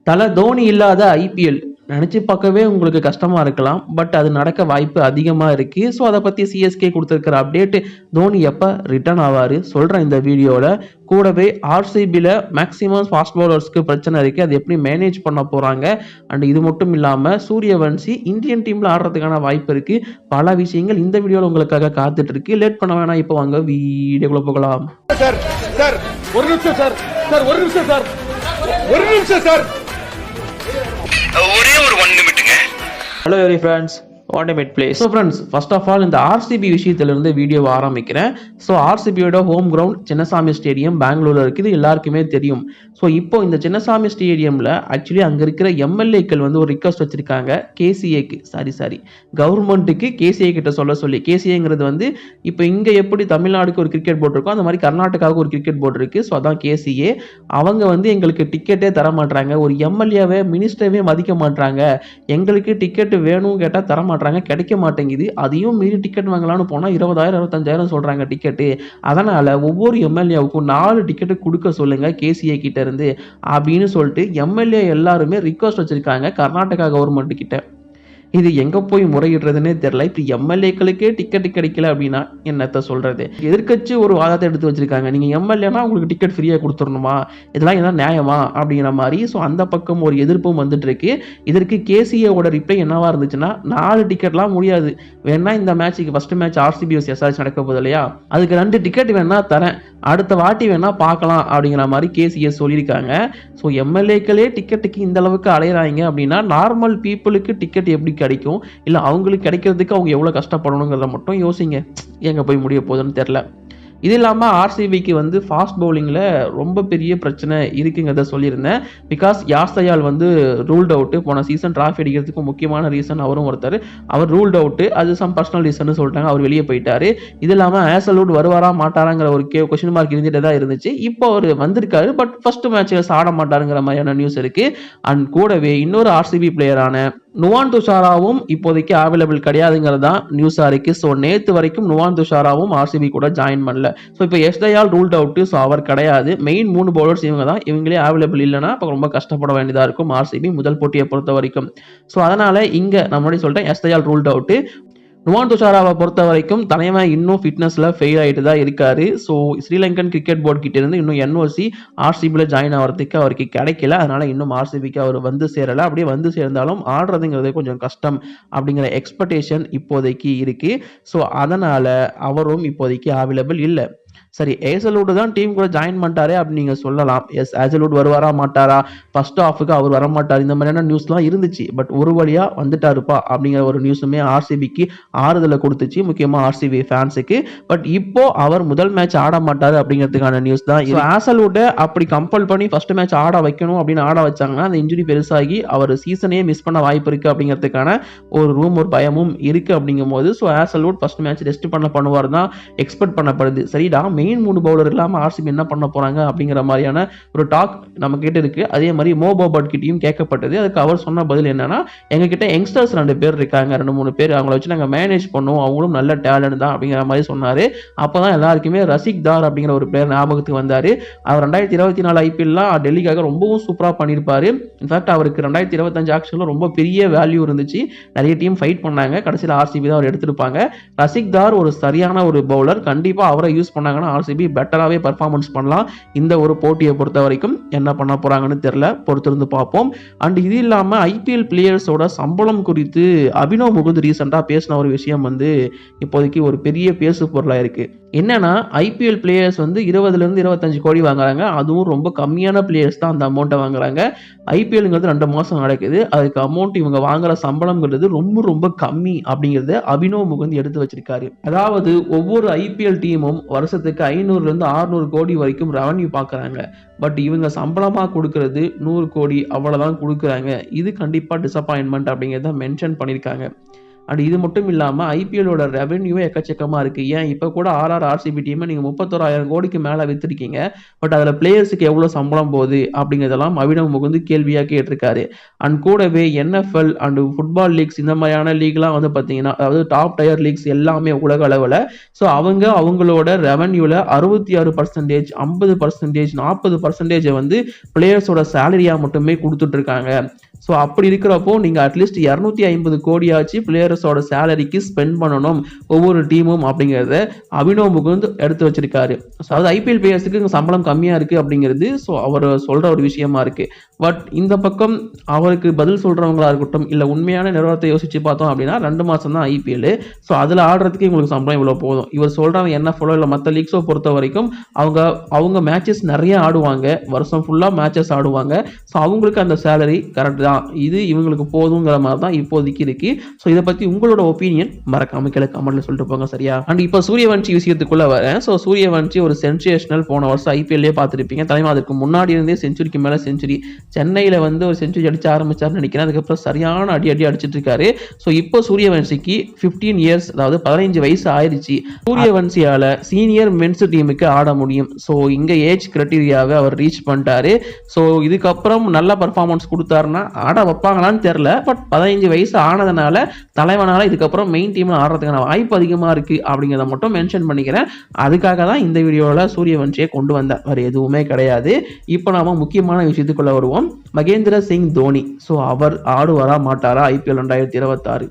தல தோனி இல்லாத ஐபிஎல் நினைச்சு பார்க்கவே உங்களுக்கு கஷ்டமா இருக்கலாம். பட் அது நடக்க வாய்ப்பு அதிகமா இருக்கு. ஸோ அதை பத்தி சிஎஸ்கே கொடுத்துருக்கிற அப்டேட், தோனி எப்ப ரிட்டர்ன் ஆவாரு சொல்றேன் இந்த வீடியோல. கூடவே ஆர்சிபில மேக்ஸிமம் ஃபாஸ்ட் பவுலர்ஸ்க்கு பிரச்சனை இருக்கு, அது எப்படி மேனேஜ் பண்ண போறாங்க. அண்ட் இது மட்டும் இல்லாம சூரியவன்சி இந்தியன் டீம்ல ஆடுறதுக்கான வாய்ப்பு இருக்கு. பல விஷயங்கள் இந்த வீடியோல உங்களுக்காக காத்துட்டு இருக்கு. லேட் பண்ண வேணாம், இப்போ வாங்க வீடியோக்குள்ள போகலாம். சார் சார் ஒரு நிமிஷம் சார் சார் ஒரு நிமிஷம் சார் ஒரு நிமிஷம் சார் ஒரே ஒரு 1 நிமிட்டுங்க. Hello every friends, automate place. So friends, first of all இந்த ஆர்சிபி விஷயத்திலிருந்து வீடியோவை ஆரம்பிக்கிறேன். ஸோ ஆர்சிபியோட ஹோம் கிரவுண்ட் சின்னசாமி ஸ்டேடியம் பெங்களூர்ல இருக்குது, எல்லாருக்குமே தெரியும். ஸோ இப்போ இந்த சின்னசாமி ஸ்டேடியம்ல ஆக்சுவலி அங்கே இருக்கிற எம்எல்ஏக்கள் வந்து ஒரு ரிக்வஸ்ட் வச்சிருக்காங்க கேசிஏக்கு, சாரி கவர்மெண்ட்டுக்கு கேசிஏ கிட்ட சொல்ல சொல்லி. கேசிஏங்கிறது வந்து இப்போ இங்கே எப்படி தமிழ்நாடுக்கு ஒரு கிரிக்கெட் போர்டு இருக்கோ அந்த மாதிரி கர்நாடகாவுக்கு ஒரு கிரிக்கெட் போர்டு இருக்கு. ஸோ அதான் கேசிஏ. அவங்க வந்து எங்களுக்கு டிக்கெட்டே தர மாட்டாங்க, ஒரு எம்எல்ஏவே மினிஸ்டரவே மதிக்க மாட்டாங்க, எங்களுக்கு டிக்கெட் வேணும் கேட்டால் தர மாட்டாங்க, கிடைக்க மாட்டேங்குது. அதையும் மீறி டிக்கெட் வாங்கலாம்னு போனா 20,000 25,000 சொல்றாங்க டிக்கெட்டு. அதனால ஒவ்வொரு எம்எல்ஏவுக்கும் 4 டிக்கெட் கொடுக்க சொல்லுங்க கேசிஏ கிட்ட இருந்து அப்படின்னு சொல்லிட்டு எம்எல்ஏ எல்லாருமே ரிக்வஸ்ட் வச்சிருக்காங்க கர்நாடகா கவர்மெண்ட் கிட்ட. இது எங்க போய் முறையிடுறதுன்னே தெரியல. இப்ப எம்எல்ஏக்களுக்கே டிக்கெட் கிடைக்கல அப்படின்னா என்னத்த சொல்றது. எதிர்க்கட்சி ஒரு வாதத்தை எடுத்து வச்சிருக்காங்க, நீங்க எம்எல்ஏனா உங்களுக்கு டிக்கெட் ஃப்ரீயா கொடுத்துடணுமா, இதெல்லாம் என்ன நியாயமா அப்படிங்கிற மாதிரி. ஸோ அந்த பக்கம் ஒரு எதிர்ப்பும் வந்துட்டு இருக்கு. இதற்கு கேசிஏவோட ரிப்ளை என்னவா இருந்துச்சுன்னா, 4 டிக்கெட்லாம் முடியாது, வேணா இந்த மேட்சுக்கு ஃபர்ஸ்ட் மேட்ச் ஆர்சிபி எஸ்ஆர்எச் நடக்க போகுது இல்லையா, அதுக்கு 2 டிக்கெட் வேணா தரேன், அடுத்த வாட்டி வேணா பார்க்கலாம் அப்படிங்கிற மாதிரி கேசிஏ சொல்லியிருக்காங்க. ஸோ எம்எல்ஏக்களே டிக்கெட்டுக்கு இந்த அளவுக்கு அலையிறாங்க அப்படின்னா நார்மல் பீப்புளுக்கு டிக்கெட் எப்படி கிடைக்கும், இல்லை அவங்களுக்கு கிடைக்கிறதுக்கு அவங்க எவ்வளோ கஷ்டப்படணுங்கிறத மட்டும் யோசிங்க. எங்கே போய் முடிய போகுதுன்னு தெரில. இது இல்லாமல் ஆர்சிபிக்கு வந்து ஃபாஸ்ட் பவுலிங்கில் ரொம்ப பெரிய பிரச்சனை இருக்குங்கிறத சொல்லியிருந்தேன். பிகாஸ் யாஸ்தயால் வந்து ரூல்ட் அவுட்டு, போன சீசன் டிராஃபி அடிக்கிறதுக்கு முக்கியமான ரீசன் அவரும் ஒருத்தர். அவர் ரூல்ட் அவுட்டு, அது சம் பர்சனல் ரீசன் சொல்லிட்டாங்க, அவர் வெளியே போயிட்டாரு. இது இல்லாமல் ஹேசல்வுட் வருவாரா மாட்டாராங்கிற ஒரு கொஸ்டின் மார்க் இருந்துகிட்டே தான் இருந்துச்சு. இப்போ அவர் வந்திருக்காரு, பட் ஃபர்ஸ்ட் மேட்ச் ஆட மாட்டாருங்கிற மாதிரியான நியூஸ் இருக்கு. அண்ட் கூடவே இன்னொரு ஆர்சிபி பிளேயரான நுவான் துஷாராவும் இப்போதைக்கு அவைலபிள் கிடையாதுங்கிறது தான் நியூஸா இருக்கு. ஸோ நேற்று வரைக்கும் நுவான் துஷாராவும் ஆர்சிபி கூட ஜாயின் பண்ணல. ஸோ இப்போ எஸ்தயால் ரூல்ட் அவுட், ஸோ அவர் கிடையாது. மெயின் 3 பவுலர்ஸ் இவங்க தான், இவங்களே அவைலபிள் இல்லைன்னா இப்போ ரொம்ப கஷ்டப்பட வேண்டியதா இருக்கும் ஆர்சிபி முதல் போட்டியை பொறுத்த வரைக்கும். ஸோ அதனால இங்க நான் முன்னாடி சொல்லிட்டேன், எஸ்தயால் ரூல்ட் அவுட். நுவான் துஷாராவை பொறுத்த வரைக்கும் தலைவன் இன்னும் ஃபிட்னஸ்ல ஃபெயில் ஆகிட்டு தான் இருக்காரு. ஸோ ஸ்ரீலங்கன் கிரிக்கெட் போர்டு கிட்ட இருந்து இன்னும் என்ஓசி ஆர்சிபியில் ஜாயின் ஆகிறதுக்கு அவருக்கு கிடைக்கல. அதனால இன்னும் ஆர்சிபிக்கு அவர் வந்து சேரலை. அப்படியே வந்து சேர்ந்தாலும் ஆடுறதுங்கிறது கொஞ்சம் கஷ்டம் அப்படிங்கிற எக்ஸ்பெக்டேஷன் இப்போதைக்கு இருக்கு. ஸோ அதனால அவரும் இப்போதைக்கு அவைலபிள் இல்லை. சரி, ஹேசல்வுட் தான் டீம் கூட ஜாயின் பண்ணிட்டாரே அப்படின்னு நீங்க சொல்லலாம். எஸ், ஹேசல்வுட் வருவாரா மாட்டாரா, ஃபர்ஸ்ட் ஹாஃபுக்கு அவர் வர மாட்டார், இந்த மாதிரியான நியூஸ்லாம் இருந்துச்சு. பட் ஒரு வழியா வந்துட்டாருப்பா அப்படிங்கிற ஒரு நியூஸுமே ஆர்சிபிக்கு ஆறுதலை கொடுத்துச்சு, முக்கியமா ஆர்சிபி ஃபேன்ஸுக்கு. பட் இப்போ அவர் முதல் மேட்ச் ஆட மாட்டாரு அப்படிங்கிறதுக்கான நியூஸ் தான். ஹேசல்வுட்டை அப்படி கம்பல் பண்ணி ஃபர்ஸ்ட் மேட்ச் ஆட வைக்கணும் அப்படின்னு ஆட வச்சாங்கன்னா அந்த இன்ஜுரி பெருசாகி அவர் சீசனே மிஸ் பண்ண வாய்ப்பு இருக்கு அப்படிங்கிறதுக்கான ஒரு பயமும் இருக்கு. அப்படிங்கும் போது so Hazlewood first match rest பண்ணுவார் தான் எக்ஸ்பெக்ட் பண்ணப்படுது. சரிடா, மெயின் 3 பவுலர் இல்லாம ஆர்சிபி என்ன பண்ண போறாங்க அப்படிங்கிற மாதிரியான ஒரு டாக் நம்ம கிட்ட இருக்கு. அதே மாதிரி மோ பாபட் கிட்டையும் கேட்கப்பட்டது. அதுக்கு அவர் சொன்ன பதில் என்னன்னா, எங்க கிட்ட யங்ஸ்டர்ஸ் 2 பேர் இருக்காங்க, 2-3 பேர், அவங்கள வச்சு நாங்க மேனேஜ் பண்ணுவோம், அவங்களும் நல்ல டேலண்ட் தான் அப்படிங்கிற மாதிரி சொன்னாரு. அப்பதான் எல்லாருக்குமே ரசிக் தார் அப்படிங்கிற ஒரு பிளேயர் ஞாபகத்துக்கு வந்தாரு. அவர் 2024 ஐபிஎல்லாம் டெல்லிக்காக ரொம்பவும் சூப்பரா பண்ணியிருப்பாரு. இன்ஃபேக்ட் அவருக்கு 2025 ஆக்சுவலா ரொம்ப பெரிய வேல்யூ இருந்துச்சு, நிறைய டீம் ஃபைட் பண்ணாங்க, கடைசியில் ஆர்சிபி தான் அவர் எடுத்திருப்பாங்க. ரசிக் தார் ஒரு சரியான ஒரு பவுலர், கண்டிப்பா அவரை யூஸ் பண்ணாங்கன்னா ஆர்சிபி பெட்டராகவே பர்ஃபார்மன்ஸ் பண்ணலாம். இந்த ஒரு போட்டியை பொறுத்த வரைக்கும் என்ன பண்ண போறாங்கன்னு தெரியல, பொறுத்திருந்து பார்ப்போம். அண்ட் இது இல்லாம ஐபிஎல் பிளேயர்ஸோட சம்பளம் குறித்து அபினவ் முகுந்த் ரீசெண்டா பேசின ஒரு விஷயம் வந்து இப்போதைக்கு ஒரு பெரிய பேசு பொருளா இருக்கு. என்னன்னா, ஐபிஎல் பிளேயர்ஸ் வந்து 20 to 25 கோடி வாங்குறாங்க, அதுவும் ரொம்ப கம்மியான பிளேயர்ஸ் தான் அந்த அமௌண்ட்டை வாங்குறாங்க. ஐபிஎல்ங்கிறது 2 மாசம் நடக்குது, அதுக்கு அமௌண்ட் இவங்க வாங்குற சம்பளம்ங்கிறது ரொம்ப கம்மி அப்படிங்கிறத அபினவ் முகுந்த் எடுத்து வச்சிருக்காரு. அதாவது ஒவ்வொரு ஐபிஎல் டீமும் வருஷத்துக்கு 500 to 600 கோடி வரைக்கும் ரெவன்யூ பார்க்குறாங்க. பட் இவங்க சம்பளமாக கொடுக்கறது 100 கோடி அவ்வளோதான் கொடுக்குறாங்க. இது கண்டிப்பாக டிசப்பாயின்மெண்ட் அப்படிங்கிறத மென்ஷன் பண்ணியிருக்காங்க. அண்ட் இது மட்டும் இல்லாமல் ஐபிஎல்லோட ரெவென்யூவே எக்கச்சக்கமாக இருக்குது. ஏன் இப்போ கூட ஆர்சிபி டீமை நீங்கள் 31,000 கோடிக்கு மேலே விற்றுருக்கீங்க. பட் அதில் பிளேயர்ஸுக்கு எவ்வளோ சம்பளம் போகுது அப்படிங்கிறதெல்லாம் அபினவ் முகுந்த் கேள்வியாக கேட்டிருக்காரு. அண்ட் கூடவே NFL அண்ட் ஃபுட்பால் லீக்ஸ் இந்த மாதிரியான லீக்லாம் வந்து பார்த்தீங்கன்னா, அதாவது டாப் டயர் லீக்ஸ் எல்லாமே உலக அளவில். ஸோ அவங்களோட ரெவன்யூவில் 66%, 50%, 40% வந்து பிளேயர்ஸோட சேலரியாக மட்டுமே கொடுத்துட்டு இருக்காங்க. ஸோ அப்படி இருக்கிறப்போ நீங்கள் அட்லீஸ்ட் 250 கோடியாச்சு பிளேயர்ஸோட சேலரிக்கு ஸ்பெண்ட் பண்ணணும் ஒவ்வொரு டீமும் அப்படிங்கிறத அபினவ் முகுந்த் எடுத்து வச்சிருக்காரு. ஸோ அதாவது ஐபிஎல் பிளேயர்ஸுக்கு சம்பளம் கம்மியாக இருக்குது அப்படிங்கிறது ஸோ அவர் சொல்கிற ஒரு விஷயமா இருக்குது. பட் இந்த பக்கம் அவருக்கு பதில் சொல்கிறவங்களா இருக்கட்டும், இல்லை உண்மையான நிறுவனத்தை யோசிச்சு பார்த்தோம் அப்படின்னா 2 மாதம் தான் ஐபிஎல். ஸோ அதில் ஆடுறதுக்கு உங்களுக்கு சம்பளம் இவ்வளோ போதும். இவர் சொல்கிறாங்க NFL இல்லை மற்ற லீக்ஸோ பொறுத்த வரைக்கும் அவங்க மேட்சஸ் நிறைய ஆடுவாங்க, வருஷம் ஃபுல்லாக மேட்சஸ் ஆடுவாங்க. ஸோ அவங்களுக்கு அந்த சேலரி கரெக்ட் தான், இது இவங்களுக்கு போதுங்கிற மாதிரி தான் இப்போதைக்கு இருக்கு. ஸோ இதை பற்றி உங்களோட ஒப்பீனியன் மறக்காம கீழே கமெண்ட்ல சொல்லிட்டு போங்க, சரியா? அண்ட் இப்போ சூரியவன்ஷி விஷயத்துக்குள்ள வரேன். ஸோ சூரியவன்ஷி ஒரு சென்சேஷனல் போன வருஷம் ஐபிஎல்லே பார்த்துருப்பீங்க. தலைமை அதுக்கு முன்னாடி இருந்தே செஞ்சுரிக்கு மேலே செஞ்சுரி, சென்னையில் வந்து ஒரு செஞ்சுரி அடிச்சு ஆரம்பிச்சாருன்னு நினைக்கிறேன். அதுக்கப்புறம் சரியான அடி அடிச்சிட்டு இருக்காரு. ஸோ இப்போ சூரியவன்ஷிக்கு 15 இயர்ஸ், அதாவது 15 வயசு ஆயிடுச்சு. சூரியவன்ஷியால சீனியர் மென்ஸ் டீமுக்கு ஆட முடியும். ஸோ இங்க ஏஜ் கிரைட்டீரியாவை அவர் ரீச் பண்ணிட்டாரு. ஸோ இதுக்கப்புறம் நல்ல பர்ஃபார்மன்ஸ் கொடுத்தாருன்னா ஆட வைப்பாங்களான்னு தெரியல. பட் 15 வயசு ஆனதுனால தலைவனால இதுக்கப்புறம் மெயின் டீம்ல ஆடுறதுக்கான வாய்ப்பு அதிகமா இருக்கு அப்படிங்கிறத மட்டும் மென்ஷன் பண்ணிக்கிறேன். அதுக்காக தான் இந்த வீடியோவில் சூரியவன்ஷியை கொண்டு வந்தேன், வேறு எதுவுமே கிடையாது. இப்போ நாம முக்கியமான விஷயத்துக்குள்ள வருவோம். மகேந்திர சிங் தோனி, ஸோ அவர் ஆடுவாரா மாட்டாரா ஐபிஎல் 2026?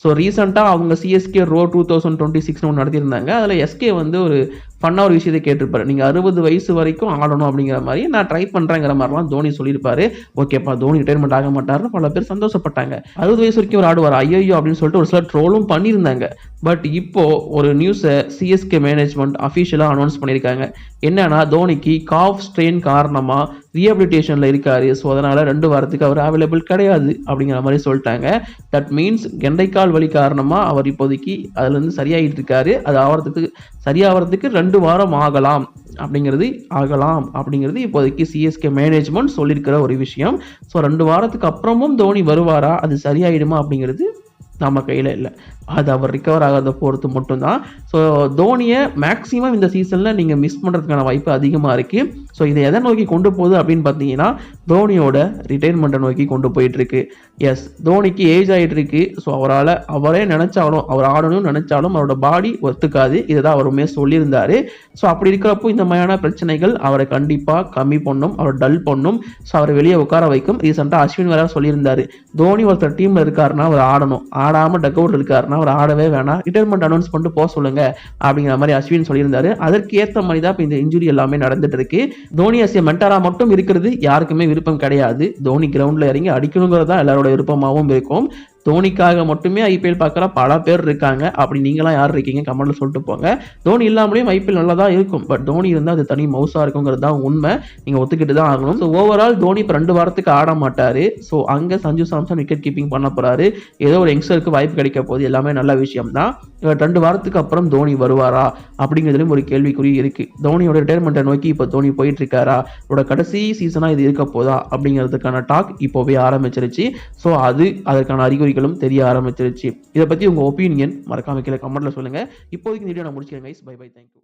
ஸோ ரீசெண்டாக அவங்க சிஎஸ்கே ரோ 2026 ஒன்று நடத்தியிருந்தாங்க. அதில் எஸ்கே வந்து ஒரு ஃபன்னாக ஒரு விஷயத்தை கேட்டிருப்பாரு, நீங்கள் 60 வயசு வரைக்கும் ஆடணும் அப்படிங்கிற மாதிரி நான் ட்ரை பண்ணுறேங்கிற மாதிரிலாம் தோனி சொல்லியிருப்பாரு. ஓகேப்பா, தோனி ரிட்டைர்மெண்ட் ஆக மாட்டாருன்னு பல பேர் சந்தோஷப்பட்டாங்க. 60 வயசு வரைக்கும் ஒரு ஆடுவார் ஐயோ அப்படின்னு சொல்லிட்டு ஒரு சில ட்ரோலும் பண்ணியிருந்தாங்க. பட் இப்போ ஒரு நியூஸை சிஎஸ்கே மேனேஜ்மெண்ட் அஃபிஷியலாக அனௌன்ஸ் பண்ணியிருக்காங்க. என்னன்னா, தோனிக்கு காஃப் ஸ்ட்ரெயின் காரணமாக ரீஹபிலிட்டேஷனில் இருக்காரு. ஸோ அதனால் 2 வாரத்துக்கு அவர் அவைலபிள் கிடையாது அப்படிங்கிற மாதிரி சொல்லிட்டாங்க. தட் மீன்ஸ் கெண்டைக்கால் வலி காரணமாக அவர் இப்போதைக்கு அதுலேருந்து சரியாகிட்டு இருக்காரு. அது சரியாகிறதுக்கு 2 வாரம் ஆகலாம் அப்படிங்கிறது இப்போதைக்கு சிஎஸ்கே மேனேஜ்மெண்ட் சொல்லியிருக்கிற ஒரு விஷயம். ஸோ 2 வாரத்துக்கு அப்புறமும் தோனி வருவாரா, அது சரியாயிடுமா அப்படிங்கிறது நம்ம கையில் இல்லை. அது அவர் ரிகவர் ஆகிறத பொறுத்து மட்டும்தான். ஸோ தோனியை மேக்ஸிமம் இந்த சீசனில் நீங்கள் மிஸ் பண்ணுறதுக்கான வாய்ப்பு அதிகமாக இருக்குது. ஸோ இதை எதை நோக்கி கொண்டு போகுது அப்படின்னு பார்த்தீங்கன்னா, தோனியோட ரிட்டைர்மெண்ட்டை நோக்கி கொண்டு போயிட்டுருக்கு. எஸ், தோனிக்கு ஏஜ் ஆகிட்டு இருக்கு. ஸோ அவரே நினச்சாலும், அவர் ஆடணும்னு நினச்சாலும் அவரோட பாடி ஒத்துக்காது. இதை தான் அவருமே சொல்லியிருந்தார். ஸோ அப்படி இருக்கிறப்போ இந்த மாதிரியான பிரச்சனைகள் அவரை கண்டிப்பாக கம்மி பண்ணும், அவர் டல் பண்ணும். ஸோ அவரை வெளியே உட்கார வைக்கும். ரீசெண்டாக அஸ்வின் வேற சொல்லியிருந்தார், தோனி ஒருத்தர் டீமில் இருக்காருன்னா அவர் ஆடணும், ஆடாமல் டக் அவுட் இருக்காருன்னா அவர் ஆடவே வேணாம், ரிட்டைர்மெண்ட் அனௌன்ஸ் பண்ணிட்டு போக சொல்லுங்க அப்படிங்கிற மாதிரி அஸ்வின் சொல்லியிருந்தாரு. அதற்கு ஏற்ற மாதிரி தான் இப்போ இந்த இன்ஜுரி எல்லாமே நடந்துட்டு இருக்கு. தோனி அஸ் மென்டாரா மட்டும் இருக்கிறது யாருக்குமே விருப்பம் கிடையாது. தோனி கிரவுண்ட்ல இறங்கி அடிக்கணுங்கிறது தான் எல்லாரோட விருப்பமாகவும் இருக்கும். தோனிக்காக மட்டுமே ஐபிஎல் பார்க்குற பல பேர் இருக்காங்க. அப்படி நீங்களாம் யார் இருக்கீங்க கமெண்ட்ல சொல்லிட்டு போங்க. தோனி இல்லாமலேயும் ஐபிஎல் நல்லா தான் இருக்கும். பட் தோனி இருந்தால் அது தனி மவுசா இருக்குங்கிறது தான் உண்மை. நீங்கள் ஒத்துக்கிட்டு தான் ஆகணும். ஸோ ஓவரால் தோனி இப்போ 2 வாரத்துக்கு ஆட மாட்டார். ஸோ அங்கே சஞ்சு சாம்சன் விக்கெட் கீப்பிங் பண்ண போறாரு. ஏதோ ஒரு யங்ஸ்டருக்கு வாய்ப்பு கிடைக்க போகுது. எல்லாமே நல்ல விஷயம் தான். 2 வாரத்துக்கு அப்புறம் தோனி வருவாரா அப்படிங்கிறதுலையும் ஒரு கேள்விக்குறி இருக்கு. தோனியோட ரிட்டைர்மெண்ட்டை நோக்கி இப்போ தோனி போயிட்டு இருக்காரா, அவரோட கடைசி சீசனாக இது இருக்க போதா அப்படிங்கிறதுக்கான டாக் இப்போவே ஆரம்பிச்சிருச்சு. ஸோ அதற்கான அறிகுறிகளும் தெரிய ஆரம்பிச்சிருச்சு. இதை பற்றி உங்கள் ஒப்பீனியன் மறக்காம கீழே கமெண்ட்ல சொல்லுங்க. இப்போதைக்கு இந்த வீடியோ நான் முடிச்சுக்கிறேன். Bye bye, thank you.